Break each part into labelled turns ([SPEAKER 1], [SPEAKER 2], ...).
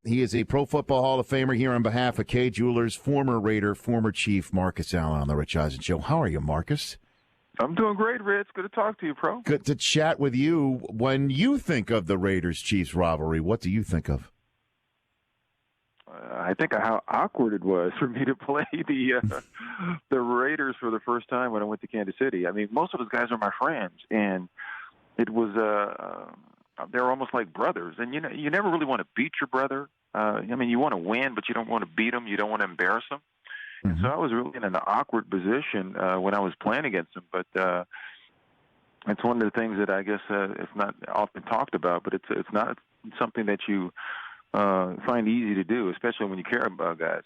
[SPEAKER 1] He is a Pro Football Hall of Famer. Here on behalf of Kay Jewelers, former Raider, former Chief Marcus Allen on the Rich Eisen Show. How are you, Marcus?
[SPEAKER 2] I'm doing great, Rich. Good to talk to you, Pro.
[SPEAKER 1] Good to chat with you. When you think of the Raiders-Chiefs rivalry, what do you think of?
[SPEAKER 2] I think of how awkward it was for me to play the Raiders for the first time when I went to Kansas City. I mean, most of those guys are my friends, and it was they were almost like brothers. And you never really want to beat your brother. I mean, you want to win, but you don't want to beat them. You don't want to embarrass them. Mm-hmm. And so I was really in an awkward position when I was playing against them. But it's one of the things that I guess it's not often talked about, but it's not something that you find easy to do, especially when you care about guys.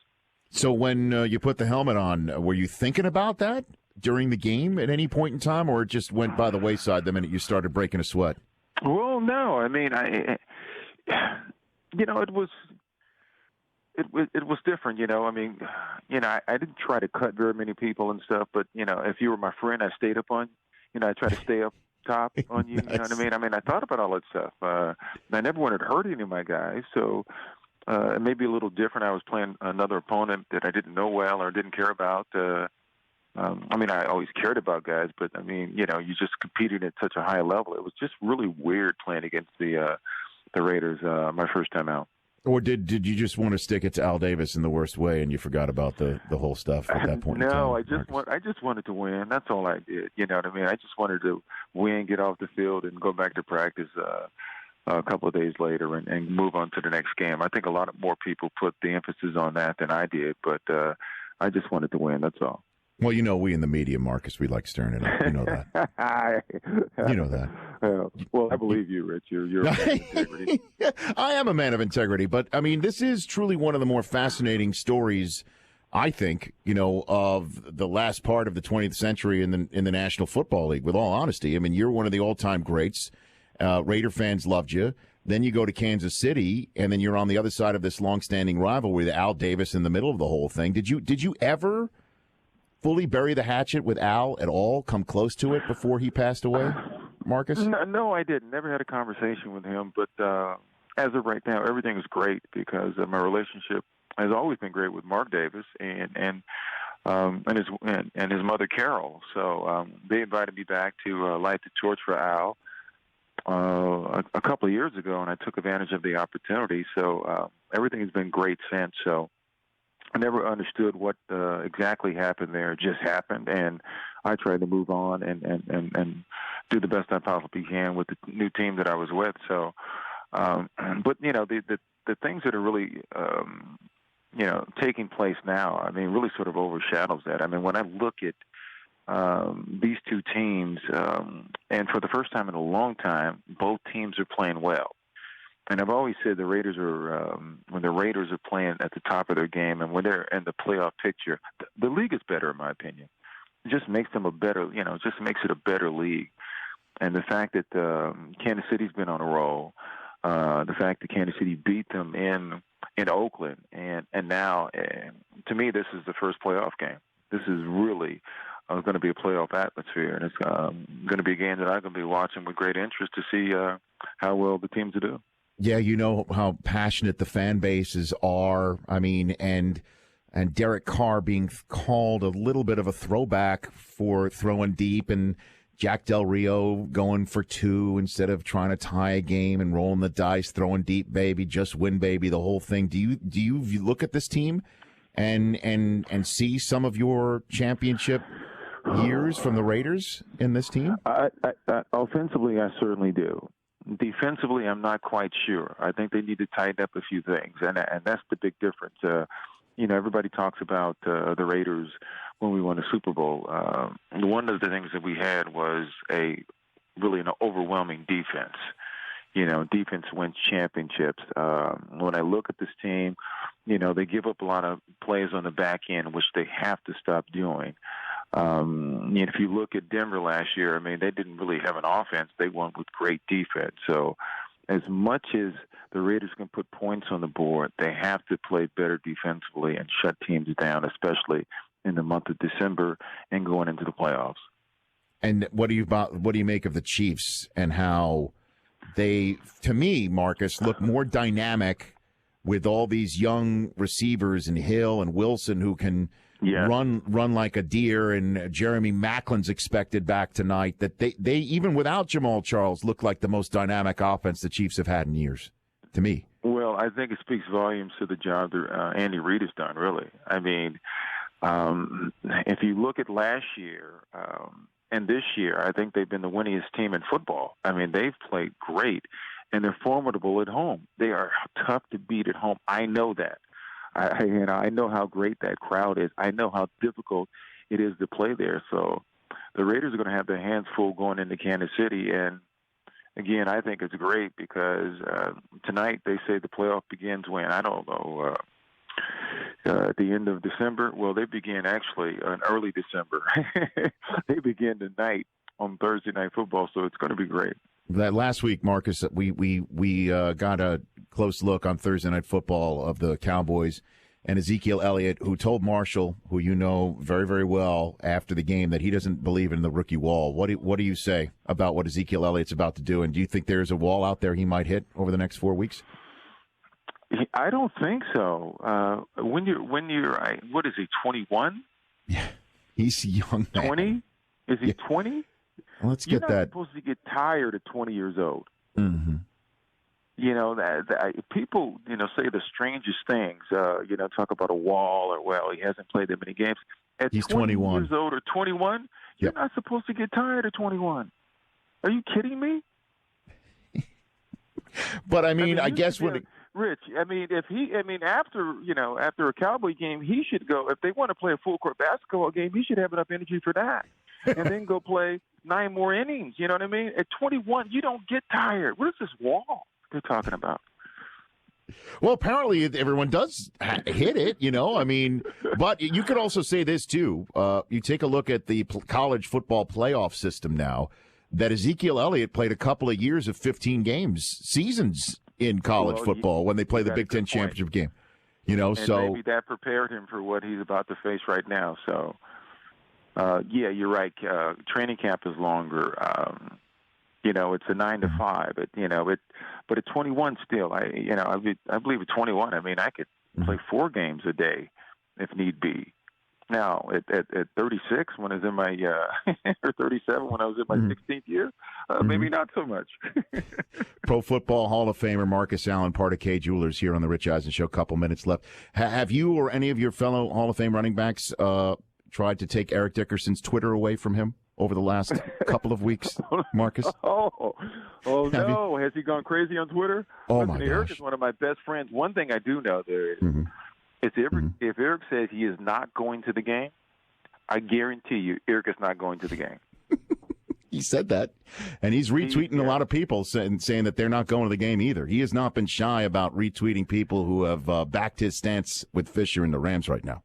[SPEAKER 1] So when you put the helmet on, were you thinking about that during the game at any point in time, or it just went by the wayside the minute you started breaking a sweat?
[SPEAKER 2] Well, no. I mean, it was different. I mean, I didn't try to cut very many people and stuff, but if you were my friend, I stayed up on. I try to stay up top on you. Nice. You know what I mean? I mean, I thought about all that stuff. I never wanted to hurt any of my guys, so it may be a little different. I was playing another opponent that I didn't know well or didn't care about. I mean, I always cared about guys, but I mean, you just competed at such a high level. It was just really weird playing against the Raiders my first time out.
[SPEAKER 1] Or did you just want to stick it to Al Davis in the worst way, and you forgot about the whole stuff at that point?
[SPEAKER 2] No, I just wanted to win. That's all I did. You know what I mean? I just wanted to win, get off the field, and go back to practice a couple of days later, and move on to the next game. I think a lot more people put the emphasis on that than I did, but I just wanted to win. That's all.
[SPEAKER 1] Well, we in the media, Marcus, we like stirring it up. You know that. You know that.
[SPEAKER 2] Well, I believe you, Rich. You're a man of integrity.
[SPEAKER 1] I am a man of integrity, but, I mean, this is truly one of the more fascinating stories, I think, of the last part of the 20th century in the National Football League, with all honesty. I mean, you're one of the all-time greats. Raider fans loved you. Then you go to Kansas City, and then you're on the other side of this long-standing rivalry with Al Davis in the middle of the whole thing. Did you ever fully bury the hatchet with Al at all, come close to it before he passed away, Marcus?
[SPEAKER 2] No, I didn't. Never had a conversation with him. But as of right now, everything is great because my relationship has always been great with Mark Davis and his mother Carol. So they invited me back to light the torch for Al a couple of years ago, and I took advantage of the opportunity. So everything has been great since. So I never understood what exactly happened there. It just happened, and I tried to move on and do the best I possibly can with the new team that I was with. So, but the things that are really taking place now, I mean, really sort of overshadows that. I mean, when I look at these two teams, and for the first time in a long time, both teams are playing well. And I've always said the Raiders are when the Raiders are playing at the top of their game, and when they're in the playoff picture, the league is better, in my opinion. It just makes them a better, just makes it a better league. And the fact that Kansas City's been on a roll, the fact that Kansas City beat them in Oakland, and now, to me, this is the first playoff game. This is really going to be a playoff atmosphere, and it's going to be a game that I'm going to be watching with great interest to see how well the teams do.
[SPEAKER 1] Yeah, you know how passionate the fan bases are. I mean, and Derek Carr being called a little bit of a throwback for throwing deep, and Jack Del Rio going for two instead of trying to tie a game and rolling the dice, throwing deep, baby, just win, baby, the whole thing. Do you look at this team and see some of your championship years from the Raiders in this team?
[SPEAKER 2] Offensively, I certainly do. Defensively, I'm not quite sure. I think they need to tighten up a few things, and that's the big difference. Everybody talks about the Raiders when we won the Super Bowl. One of the things that we had was really an overwhelming defense. Defense wins championships. When I look at this team, they give up a lot of plays on the back end, which they have to stop doing. If you look at Denver last year, I mean, they didn't really have an offense. They won with great defense. So as much as the Raiders can put points on the board, they have to play better defensively and shut teams down, especially in the month of December and going into the playoffs.
[SPEAKER 1] And what do you make of the Chiefs and how they, to me, Marcus, look more dynamic with all these young receivers and Hill and Wilson who can run like a deer, and Jeremy Maclin's expected back tonight, that they even without Jamal Charles look like the most dynamic offense the Chiefs have had in years, to me.
[SPEAKER 2] Well, I think it speaks volumes to the job that Andy Reid has done, really. I mean, if you look at last year and this year, I think they've been the winningest team in football. I mean, they've played great, and they're formidable at home. They are tough to beat at home. I know that. I know how great that crowd is. I know how difficult it is to play there. So the Raiders are going to have their hands full going into Kansas City. And, again, I think it's great because tonight they say the playoff begins when? I don't know. At the end of December? Well, they begin actually in early December. They begin tonight on Thursday Night Football, so it's going to be great.
[SPEAKER 1] That last week, Marcus, we got a close look on Thursday Night Football of the Cowboys and Ezekiel Elliott, who told Marshall, who you know very, very well, after the game that he doesn't believe in the rookie wall. What do you say about what Ezekiel Elliott's about to do, and do you think there's a wall out there he might hit over the next 4 weeks?
[SPEAKER 2] I don't think so. When you're what is he, 21?
[SPEAKER 1] Yeah, he's young.
[SPEAKER 2] 20? Is he 20?
[SPEAKER 1] Let's
[SPEAKER 2] You're
[SPEAKER 1] get
[SPEAKER 2] not
[SPEAKER 1] that.
[SPEAKER 2] supposed to get tired at 20 years old.
[SPEAKER 1] Mm-hmm.
[SPEAKER 2] You know, that people, say the strangest things, talk about a wall or, well, he hasn't played that many games. At
[SPEAKER 1] He's
[SPEAKER 2] 21
[SPEAKER 1] 21.
[SPEAKER 2] years old or 21, you're not supposed to get tired at 21. Are you kidding me?
[SPEAKER 1] But, I mean, I guess when
[SPEAKER 2] Rich, after a Cowboy game, he should go. If they want to play a full court basketball game, he should have enough energy for that, and then go play 9 more innings. You know what I mean? At 21, you don't get tired. What is this wall they're talking about?
[SPEAKER 1] Well, apparently everyone does hit it, I mean, but you could also say this, too. You take a look at the college football playoff system now, that Ezekiel Elliott played a couple of years of 15 seasons in college football when they play the Big Ten championship game.
[SPEAKER 2] And
[SPEAKER 1] so
[SPEAKER 2] maybe that prepared him for what he's about to face right now. So, you're right. Training camp is longer. It's a 9 to 5, but at 21 still, I believe at 21, I could play 4 games a day if need be. Now, at 36, when I was in my or 37, when I was in my 16th year, maybe not so much.
[SPEAKER 1] Pro Football Hall of Famer Marcus Allen, part of K Jewelers, here on the Rich Eisen Show. Couple minutes left. Have you or any of your fellow Hall of Fame running backs tried to take Eric Dickerson's Twitter away from him over the last couple of weeks, Marcus?
[SPEAKER 2] Oh no! Has he gone crazy on Twitter?
[SPEAKER 1] Oh, my gosh.
[SPEAKER 2] Eric is one of my best friends. One thing I do know there is. If Eric says he is not going to the game, I guarantee you Eric is not going to the game.
[SPEAKER 1] He said that, and he's retweeting a lot of people saying that they're not going to the game either. He has not been shy about retweeting people who have backed his stance with Fisher and the Rams right now,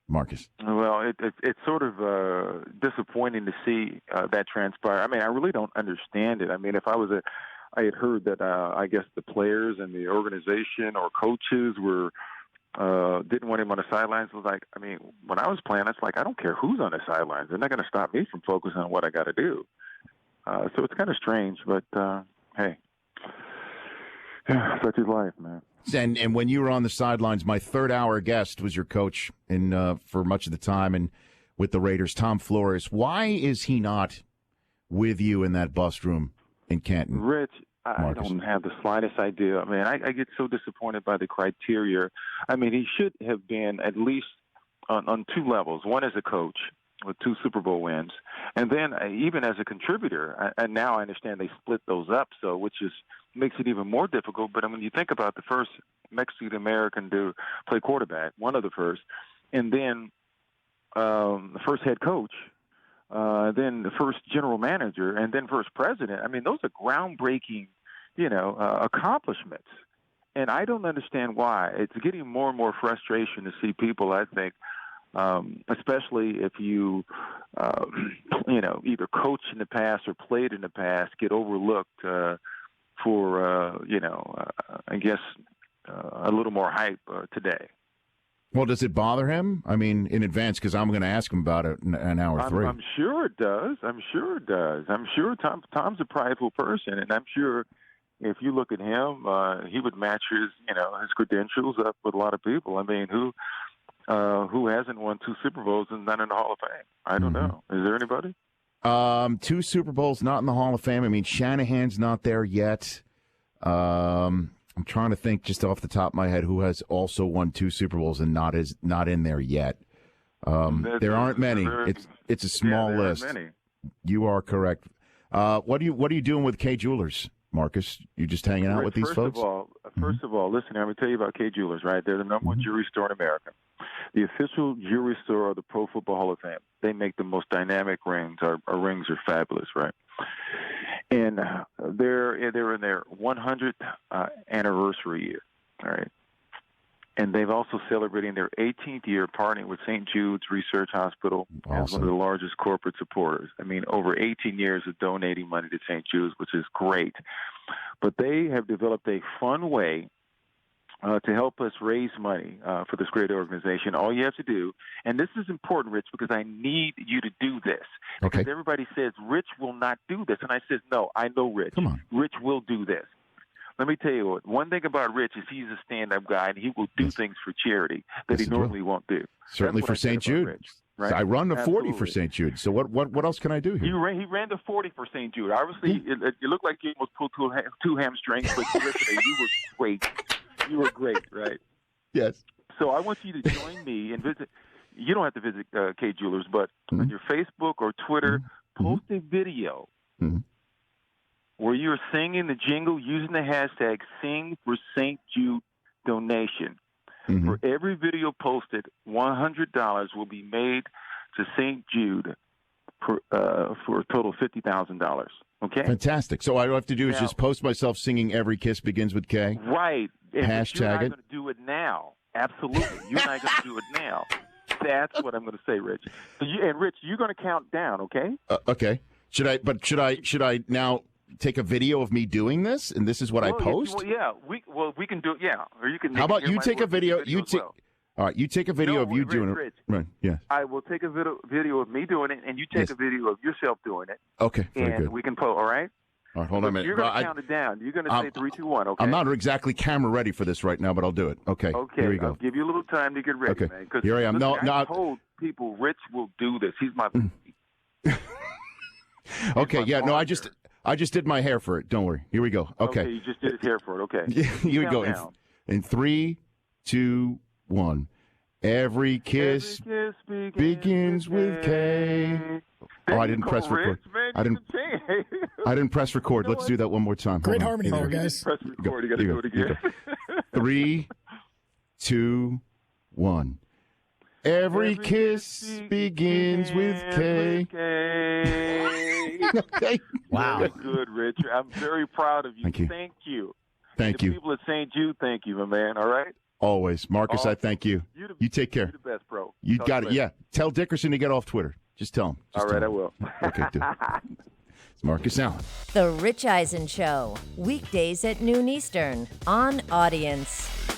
[SPEAKER 1] Marcus.
[SPEAKER 2] Well, it's sort of disappointing to see that transpire. I really don't understand it. If I had heard that I guess the players and the organization or coaches were didn't want him on the sidelines. Was like, when I was playing, it's like, I don't care who's on the sidelines. They're not going to stop me from focusing on what I got to do. So it's kind of strange, but hey, such is life, man.
[SPEAKER 1] And when you were on the sidelines, my third-hour guest was your coach for much of the time, and with the Raiders, Tom Flores. Why is he not with you in that bus room in Canton,
[SPEAKER 2] Rich? I
[SPEAKER 1] Marcus?
[SPEAKER 2] don't have the slightest idea. I get so disappointed by the criteria. He should have been at least on 2 levels. One as a coach with 2 Super Bowl wins, and then even as a contributor. And now I understand they split those up, which makes it even more difficult. But you think about the first Mexican American to play quarterback, one of the first, and then the first head coach. Then the first general manager, and then first president. Those are groundbreaking, accomplishments. And I don't understand why. It's getting more and more frustration to see people, I think, especially if you, either coached in the past or played in the past, get overlooked for, I guess, a little more hype today.
[SPEAKER 1] Well, does it bother him? In advance, because I'm going to ask him about it in hour 3.
[SPEAKER 2] I'm sure it does. I'm sure Tom's a prideful person, and I'm sure if you look at him, he would match his credentials up with a lot of people. I mean, who hasn't won 2 Super Bowls and not in the Hall of Fame? I don't know. Is there anybody?
[SPEAKER 1] 2 Super Bowls not in the Hall of Fame. I mean, Shanahan's not there yet. I'm trying to think just off the top of my head who has also won 2 Super Bowls and not in there yet. There aren't many. It's a small list.
[SPEAKER 2] Aren't many.
[SPEAKER 1] You are correct. What are you doing with Kay Jewelers, Marcus? You just hanging out with these folks?
[SPEAKER 2] First of all, listen, I'm going to tell you about Kay Jewelers, right? They're the number one jewelry store in America. The official jewelry store of the Pro Football Hall of Fame. They make the most dynamic rings. Our rings are fabulous, right? And they're in their 100th anniversary year, all right? And they've also celebrating their 18th year partnering with St. Jude's Research Hospital as one of the largest corporate supporters. I mean, over 18 years of donating money to St. Jude's, which is great. But they have developed a fun way to help us raise money for this great organization. All you have to do, and this is important, Rich, because I need you to do this.
[SPEAKER 1] Okay.
[SPEAKER 2] Because everybody says, Rich will not do this. And I said, no, I know Rich.
[SPEAKER 1] Come on.
[SPEAKER 2] Rich will do this. Let me tell you what. One thing about Rich is he's a stand-up guy, and he will do things for charity that he normally won't do.
[SPEAKER 1] Certainly for St. Jude.
[SPEAKER 2] Rich, right?
[SPEAKER 1] I run the 40 for St. Jude. So what else can I do here?
[SPEAKER 2] He ran the 40 for St. Jude. Obviously, it looked like you almost pulled two hamstrings, but listen, you were great. You were great, right?
[SPEAKER 1] Yes.
[SPEAKER 2] So I want you to join me and visit. You don't have to visit Kay Jewelers, but on your Facebook or Twitter, post a video where you're singing the jingle using the hashtag Sing for St. Jude donation. For every video posted, $100 will be made to St. Jude for a total of $50,000. Okay?
[SPEAKER 1] Fantastic. So all I have to do is just post myself singing "Every Kiss Begins with K."
[SPEAKER 2] Right.
[SPEAKER 1] Hashtag
[SPEAKER 2] you and I
[SPEAKER 1] it.
[SPEAKER 2] are going to do it now. Absolutely. You and I are going to do it now. That's what I'm going to say, Rich. And Rich, you're going to count down, okay?
[SPEAKER 1] Okay. Should I now take a video of me doing this, and this is what I post?
[SPEAKER 2] We can do it. Yeah, or you can.
[SPEAKER 1] How about you take a video? You take.
[SPEAKER 2] Well.
[SPEAKER 1] All right, you take a video of you doing
[SPEAKER 2] Rich,
[SPEAKER 1] it. Right. Yeah.
[SPEAKER 2] I will take a video of me doing it, and you take a video of yourself doing it.
[SPEAKER 1] Okay. Very
[SPEAKER 2] and
[SPEAKER 1] good.
[SPEAKER 2] we can post. All right.
[SPEAKER 1] All right. Hold on a minute.
[SPEAKER 2] You're going to count it down. You're going to say 3, 2, 1. Okay.
[SPEAKER 1] I'm not exactly camera ready for this right now, but I'll do it. Okay.
[SPEAKER 2] Okay.
[SPEAKER 1] Here we go.
[SPEAKER 2] I'll give you a little time to get ready,
[SPEAKER 1] Okay.
[SPEAKER 2] man. 'Cause
[SPEAKER 1] Here I am.
[SPEAKER 2] Listen, I told people Rich will do this. He's my.
[SPEAKER 1] Okay. Yeah. No. I just did my hair for it. Don't worry. Here we go. Okay.
[SPEAKER 2] You just did his hair for it. Okay.
[SPEAKER 1] Here we go. In 3, 2, 1. Every kiss begins with K. Oh, I didn't press record. I didn't press record. Let's do that one more time.
[SPEAKER 3] Great harmony there, guys.
[SPEAKER 2] Press record. You got to do it again.
[SPEAKER 1] 3, 2, 1. Every kiss begins with K. Okay.
[SPEAKER 3] Wow.
[SPEAKER 2] That's good, Rich. I'm very proud of you.
[SPEAKER 1] Thank you.
[SPEAKER 2] Thank you.
[SPEAKER 1] Thank you.
[SPEAKER 2] People at St. Jude, thank you, my man. All right?
[SPEAKER 1] Always. Marcus, I thank you. You take care.
[SPEAKER 2] You're the best, bro.
[SPEAKER 1] You got it. Yeah. Tell Dickerson to get off Twitter. Just tell him.
[SPEAKER 2] All right, I will.
[SPEAKER 1] Okay, do it. It's Marcus Allen.
[SPEAKER 4] The Rich Eisen Show, weekdays at noon Eastern on Audience.